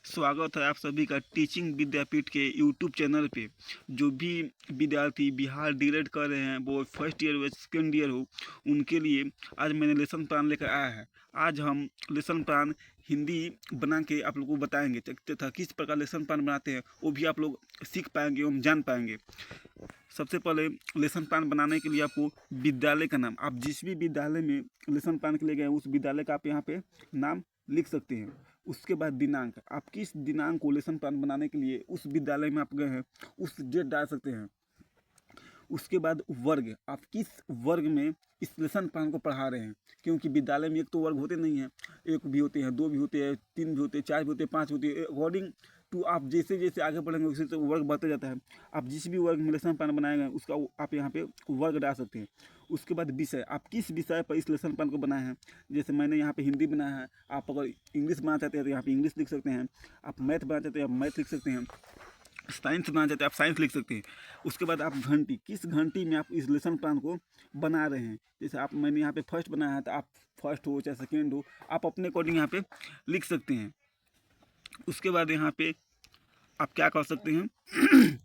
स्वागत है आप सभी का टीचिंग विद्यापीठ के यूट्यूब चैनल पे। जो भी विद्यार्थी बिहार डीएलएड कर रहे हैं, वो फर्स्ट ईयर हो सेकेंड ईयर हो, उनके लिए आज मैंने लेसन प्लान लेकर आया है। आज हम लेसन प्लान हिंदी बना के आप लोगों को बताएंगे तथा किस प्रकार लेसन प्लान बनाते हैं वो भी आप लोग सीख पाएंगे एवं जान पाएंगे। सबसे पहले लेसन प्लान बनाने के लिए आपको विद्यालय का नाम, आप जिस भी विद्यालय में लेसन प्लान के लिए गए उस विद्यालय का आप यहाँ पे नाम लिख सकते हैं। उसके बाद दिनांक, आप किस दिनांक को लेसन प्लान बनाने के लिए उस विद्यालय में आप गए हैं उस डेट डाल सकते हैं। उसके बाद वर्ग, आप किस वर्ग में इस लेसन प्लान को पढ़ा रहे हैं, क्योंकि विद्यालय में एक तो वर्ग होते नहीं हैं, एक भी होते हैं, दो भी होते हैं, तीन भी होते हैं, चार भी होते हैं, पाँच होते हैं। अकॉर्डिंग टू आप जैसे जैसे आगे बढ़ेंगे उसी से वर्ग बढ़ते जाता है। आप जिस भी वर्ग में लेसन प्लान बनाएंगे उसका आप यहाँ पे वर्ग डाल सकते हैं। उसके बाद विषय, आप किस विषय पर इस लेसन प्लान को बनाए हैं। जैसे मैंने यहाँ पे हिंदी बनाया है, आप अगर इंग्लिश बनाना चाहते हैं तो यहाँ पे इंग्लिश लिख सकते हैं। आप मैथ बनाना चाहते हैं आप मैथ लिख सकते हैं। साइंस बनाना चाहते हैं आप साइंस लिख सकते हैं। उसके बाद आप घंटी, किस घंटी में आप इस लेसन प्लान को बना रहे हैं। जैसे आप मैंने यहाँ पे फर्स्ट बनाया है तो आप फर्स्ट हो चाहे सेकेंड हो, आप अपने अकॉर्डिंग यहाँ पे लिख सकते हैं। उसके बाद यहाँ पे आप क्या कर सकते हैं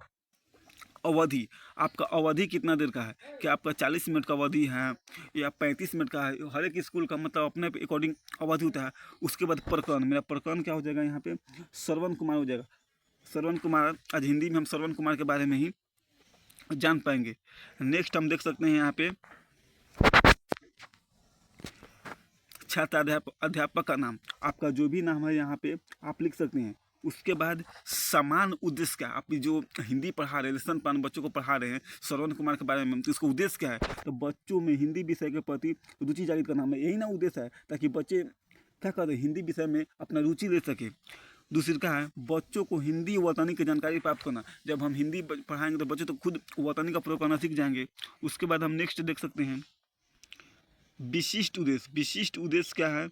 अवधि, आपका अवधि कितना देर का है, क्या आपका 40 मिनट का अवधि है या 35 मिनट का है। हर एक स्कूल का मतलब अपने अकॉर्डिंग अवधि होता है। उसके बाद प्रकरण, मेरा प्रकरण क्या हो जाएगा यहाँ पे श्रवण कुमार हो जाएगा। श्रवण कुमार, आज हिंदी में हम श्रवण कुमार के बारे में ही जान पाएंगे। नेक्स्ट हम देख सकते हैं यहाँ पे छात्र अध्यापक का नाम, आपका जो भी नाम है यहाँ पे आप लिख सकते हैं। उसके बाद समान उद्देश्य क्या, आप जो हिंदी पढ़ा रहे हैं, लेसन प्लान बच्चों को पढ़ा रहे हैं श्रवण कुमार के बारे में, तो इसका उद्देश्य क्या है। तो बच्चों में हिंदी विषय के प्रति रुचि जागृत करना है, यही ना उद्देश्य है, ताकि बच्चे क्या करें हिंदी विषय में अपना रुचि ले सके। दूसरी क्या है, बच्चों को हिंदी वर्तनी की जानकारी प्राप्त करना। जब हम हिंदी पढ़ाएंगे तो बच्चे तो खुद वर्तनी का प्रयोग करना सीख जाएंगे। उसके बाद हम नेक्स्ट देख सकते हैं विशिष्ट उद्देश्य। विशिष्ट उद्देश्य क्या है,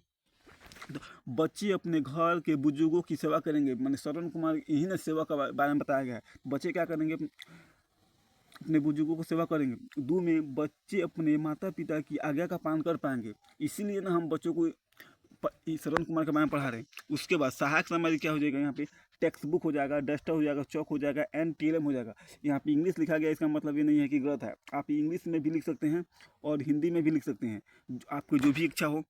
तो बच्चे अपने घर के बुजुर्गों की सेवा करेंगे। मैंने श्रवण कुमार यही ना सेवा का बारे में बताया गया है। बच्चे क्या करेंगे, अपने बुजुर्गों को सेवा करेंगे। दो में बच्चे अपने माता पिता की आज्ञा का पालन कर पाएंगे, इसीलिए ना हम बच्चों को श्रवण कुमार के बारे में पढ़ा रहे हैं। उसके बाद सहायक सामग्री क्या हो जाएगा, यहाँ पे टेक्स्ट बुक हो जाएगा, डस्टर हो जाएगा, चौक हो जाएगा, NTLM हो जाएगा। यहाँ पे इंग्लिश लिखा गया, इसका मतलब ये नहीं है कि गलत है, आप इंग्लिश में भी लिख सकते हैं और हिंदी में भी लिख सकते हैं, आपको जो भी इच्छा हो।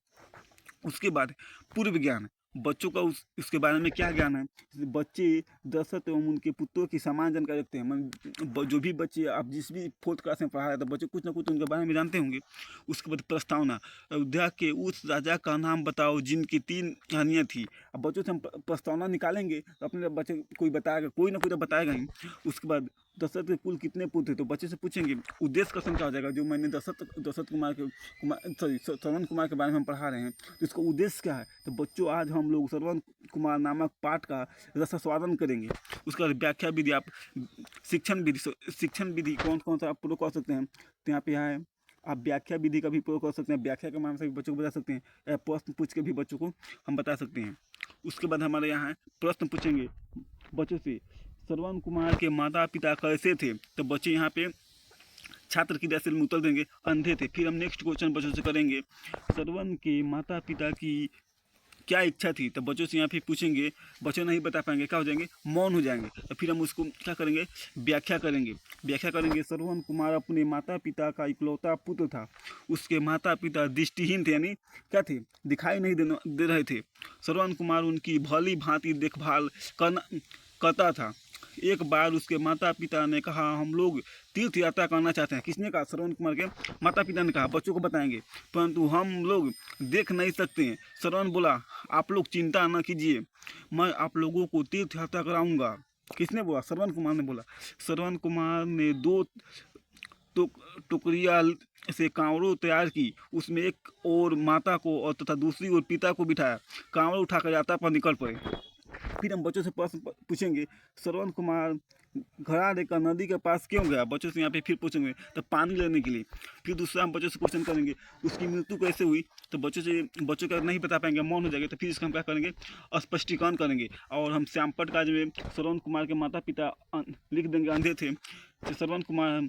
उसके बाद पूर्व ज्ञान, बच्चों का उसके बारे में क्या ज्ञान है। बच्चे दशरथ एवं उनके पुत्रों की समान जानकारी रखते हैं। जो भी बच्चे आप जिस भी फोर्थ क्लास में पढ़ा रहे हैं तो बच्चे कुछ ना कुछ उनके बारे में जानते होंगे। उसके बाद प्रस्तावना, अयोध्या के उस राजा का नाम बताओ जिनकी 3 रानियाँ थी। अब बच्चों से हम प्रस्तावना निकालेंगे तो अपने बच्चे कोई बताएगा, कोई ना कोई तो बताएगा ही। उसके बाद दशरथ के कुल कितने पुत्र थे, तो बच्चे से पूछेंगे। उद्देश्य क्वेश्चन क्या हो जाएगा, जो मैंने दशरथ श्रवण कुमार के बारे में हम पढ़ा रहे हैं तो इसका उद्देश्य क्या है। तो बच्चों आज हम लोग श्रवण कुमार नामक पाठ का रसास्वादन करेंगे। उसके बाद व्याख्या विधि, आप शिक्षण विधि कौन कौन सा आप प्रयोग कर सकते हैं, तो यहाँ पे है आप व्याख्या विधि का भी प्रयोग कर सकते हैं। व्याख्या के माध्यम से भी बच्चों को बता सकते हैं, या प्रश्न पूछ के भी बच्चों को हम बता सकते हैं। उसके बाद हमारे यहाँ प्रश्न पूछेंगे बच्चों से, श्रवण कुमार के माता पिता कैसे थे, तो बच्चे यहाँ पे छात्र की दशा में उत्तर देंगे अंधे थे। फिर हम नेक्स्ट क्वेश्चन बच्चों से करेंगे, श्रवण के माता पिता की क्या इच्छा थी, तो बच्चों से यहाँ पे पूछेंगे, बच्चे नहीं बता पाएंगे, क्या हो जाएंगे, मौन हो जाएंगे। तो फिर हम उसको क्या करेंगे, व्याख्या करेंगे। श्रवण कुमार अपने माता पिता का इकलौता पुत्र था, उसके माता पिता दृष्टिहीन थे, यानी क्या थे, दिखाई नहीं दे रहे थे। श्रवण कुमार उनकी भली भांति देखभाल करता था। एक बार उसके माता पिता ने कहा हम लोग तीर्थ यात्रा करना चाहते हैं। किसने कहा, श्रवण कुमार के माता पिता ने कहा। बच्चों को बताएंगे, परंतु हम लोग देख नहीं सकते हैं। श्रवण बोला आप लोग चिंता न कीजिए, मैं आप लोगों को तीर्थ यात्रा कराऊंगा। किसने बोला, श्रवण कुमार ने बोला। श्रवण कुमार ने 2 टुकड़ियाँ से कांवड़ों तैयार की, उसमें एक और माता को और तथा दूसरी ओर पिता को बिठाया। कांवड़ उठाकर यात्रा पर निकल पड़े। फिर हम बच्चों से प्रश्न पूछेंगे, श्रवण कुमार घड़ा लेकर नदी के पास क्यों गया? बच्चों से यहाँ पे फिर पूछेंगे तो पानी लेने के लिए। फिर दूसरा हम बच्चों से क्वेश्चन करेंगे उसकी मृत्यु कैसे हुई, तो बच्चों का नहीं बता पाएंगे, मौन हो जाएंगे। तो फिर इसका हम क्या करेंगे, स्पष्टीकरण करेंगे। और हम श्यामपट काज में श्रवण कुमार के माता पिता लिख देंगे अंधे थे, तो श्रवण कुमार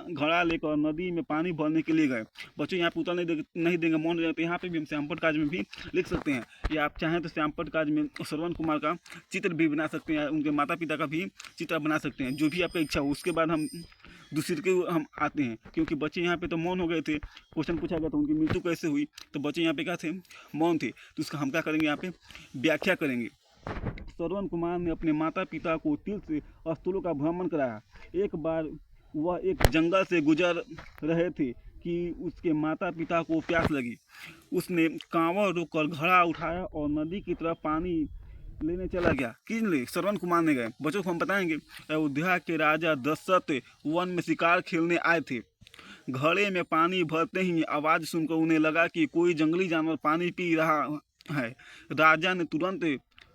घड़ा लेकर नदी में पानी भरने के लिए गए। बच्चों यहाँ पे उतर नहीं देंगे, मौन हो जाएंगे। तो यहाँ पे भी हम श्यामपट काज में भी लिख सकते हैं, या आप चाहें तो श्यामपट काज में श्रवण कुमार का चित्र भी बना सकते हैं, उनके माता पिता का भी चित्र बना सकते हैं, जो भी आपका इच्छा हो। उसके बाद हम दूसरे के हम आते हैं, क्योंकि बच्चे यहाँ पे तो मौन हो गए थे, क्वेश्चन पूछा गया तो उनकी मृत्यु कैसे हुई, तो बच्चे यहाँ पे क्या थे, मौन थे। तो उसका हम क्या करेंगे, यहाँ पे व्याख्या करेंगे। श्रवण कुमार ने अपने माता पिता को तीर्थ स्थलों का भ्रमण कराया। एक बार वह एक जंगल से गुजर रहे थे कि उसके माता पिता को प्यास लगी। उसने कांवड़ रोककर घड़ा उठाया और नदी की तरफ पानी लेने चला गया। किन ले? श्रवण कुमार ने गए। बच्चों को हम बताएंगे, अयोध्या के राजा दशरथ वन में शिकार खेलने आए थे। घड़े में पानी भरते ही आवाज़ सुनकर उन्हें लगा कि कोई जंगली जानवर पानी पी रहा है। राजा ने तुरंत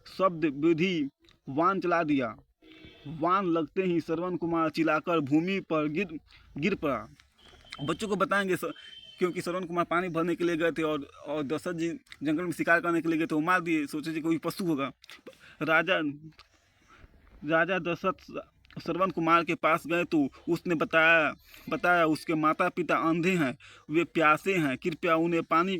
शब्द विधि वान चला दिया। वान लगते ही श्रवण कुमार चिल्लाकर भूमि पर गिर पड़ा। बच्चों को बताएंगे क्योंकि श्रवण कुमार पानी भरने के लिए गए थे और दशरथ जी जंगल में शिकार करने के लिए गए थे, वो मार दिए, सोचे थे कोई पशु होगा। राजा दशरथ श्रवण कुमार के पास गए तो उसने बताया उसके माता पिता अंधे हैं, वे प्यासे हैं, कृपया उन्हें पानी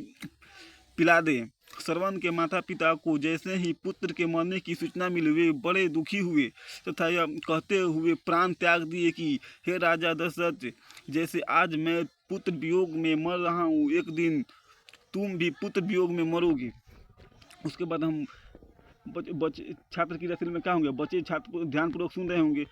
पिला दे। श्रवण के माता पिता को जैसे ही पुत्र के मरने की सूचना मिली, वे बड़े दुखी हुए तथा यह कहते हुए प्राण त्याग दिए कि हे राजा दशरथ, जैसे आज मैं पुत्र वियोग में मर रहा हूँ, एक दिन तुम भी पुत्र वियोग में मरोगे। उसके बाद हम बच्चे छात्र की रसील में क्या होंगे, बच्चे छात्र ध्यानपूर्वक सुन रहे होंगे।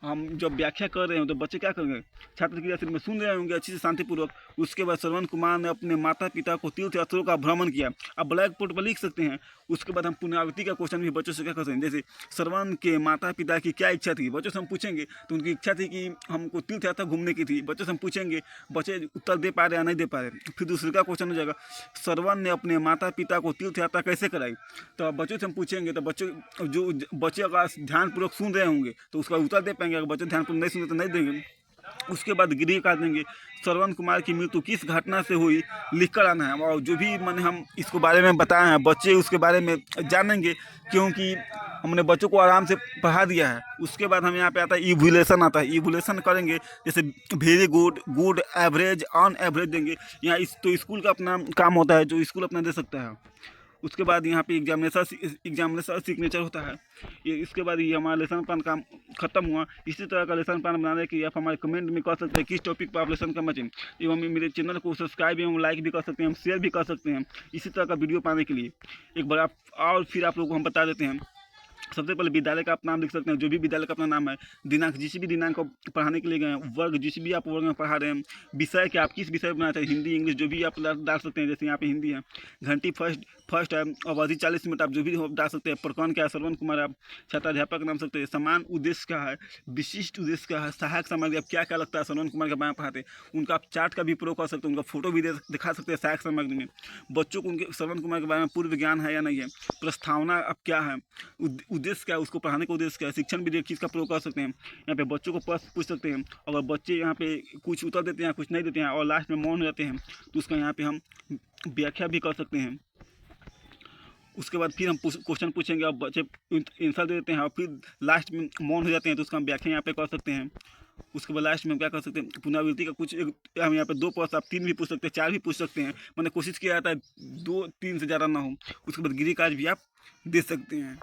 हम जब व्याख्या कर रहे हो तो बच्चे क्या करेंगे, छात्र की रसील में सुन रहे होंगे अच्छी से शांतिपूर्वक। उसके बाद श्रवण कुमार ने अपने माता पिता को तीर्थ स्थलों का भ्रमण किया। अब ब्लैक बोर्ड पर लिख सकते हैं। उसके बाद हम पुनरावृत्ति का क्वेश्चन भी बच्चों से क्या कर सकते हैं, जैसे श्रवण के माता पिता की क्या इच्छा थी, बच्चों से हम पूछेंगे। तो उनकी इच्छा थी कि हमको तीर्थ यात्रा घूमने की थी, बच्चों से हम पूछेंगे, बच्चे उत्तर दे पा रहे या नहीं दे पा रहे। फिर दूसरे का क्वेश्चन हो जाएगा, श्रवण ने अपने माता पिता को तीर्थ यात्रा कैसे कराई, तो बच्चों से हम पूछेंगे। तो बच्चे अगर ध्यानपूर्वक सुन रहे होंगे तो उसका उत्तर दे पाएंगे, अगर बच्चे ध्यानपूर्वक नहीं सुने तो नहीं देंगे। उसके बाद गृह काट देंगे। श्रवण कुमार की मृत्यु किस घटना से हुई लिखकर आना है, और जो भी मैंने हम इसको बारे में बताए हैं बच्चे उसके बारे में जानेंगे, क्योंकि हमने बच्चों को आराम से पढ़ा दिया है। उसके बाद हम यहाँ पे आता है इवोल्यूशन आता है। इवोल्यूशन करेंगे, जैसे very good, good, average, on average देंगे। यहाँ तो स्कूल का अपना काम होता है, जो स्कूल अपना दे सकता है। उसके बाद यहाँ पे एग्जामिनेशन सिग्नेचर होता है। इसके बाद ये हमारा लेसन प्लान काम खत्म हुआ। इसी तरह का लेसन प्लान बनाने के आप हमारे कमेंट में कर सकते हैं किस टॉपिक पर आप लेसन करना चाहिए, एवं मेरे चैनल को सब्सक्राइब एवं लाइक भी कर सकते हैं, हम शेयर भी कर सकते हैं इसी तरह का वीडियो पाने के लिए। एक बार फिर आप लोगों को हम बता देते हैं। सबसे पहले विद्यालय का आप नाम लिख सकते हैं, जो भी विद्यालय का अपना नाम है, दिनांक जिस भी दिनांक को पढ़ाने के लिए गए हैं, वर्ग जिस भी आप वर्ग में पढ़ा रहे हैं, विषय क्या आप किस विषय में बनाते हैं, हिंदी इंग्लिश जो भी आप डाल सकते हैं। जैसे यहाँ पे हिंदी है, घंटी फर्स्ट है, अवधि 40 मिनट आप जो भी डाल सकते हैं। प्रकरण क्या है, श्रवण कुमार आप छात्राध्यापक नाम सकते हैं। समान उद्देश्य क्या है, विशिष्ट उद्देश्य क्या है, सहायक सामग्री आप क्या क्या लगता है श्रवण कुमार के बारे में पढ़ाते हैं, उनका आप चार्ट का भी प्रयोग कर सकते हैं, उनका फोटो भी दिखा सकते हैं सहायक सामग्री में। बच्चों को उनके श्रवण कुमार के बारे में पूर्व ज्ञान है या नहीं है, प्रस्तावना अब क्या है, उद्देश्य क्या है, उसको पढ़ाने का उद्देश्य क्या है, शिक्षण भी एक चीज़ का प्रयोग कर सकते हैं। यहाँ पे बच्चों को प्रश्न पूछ सकते हैं, अगर बच्चे यहाँ पे कुछ उत्तर देते हैं कुछ नहीं देते हैं और लास्ट में मौन हो जाते हैं तो उसका यहाँ पे हम व्याख्या भी कर सकते हैं। उसके बाद फिर हम क्वेश्चन पूछेंगे और बच्चे आंसर दे देते हैं और फिर लास्ट में मौन हो जाते हैं तो उसका हम व्याख्या यहाँ पे कर सकते हैं। उसके बाद लास्ट में हम क्या कर सकते हैं, पुनरावृत्ति का कुछ हम यहाँ पे 2 प्रश्न आप 3 भी पूछ सकते हैं, 4 भी पूछ सकते हैं। मैंने कोशिश किया जाता है 2-3 से ज़्यादा ना हो। उसके बाद गृह कार्य भी आप दे सकते हैं।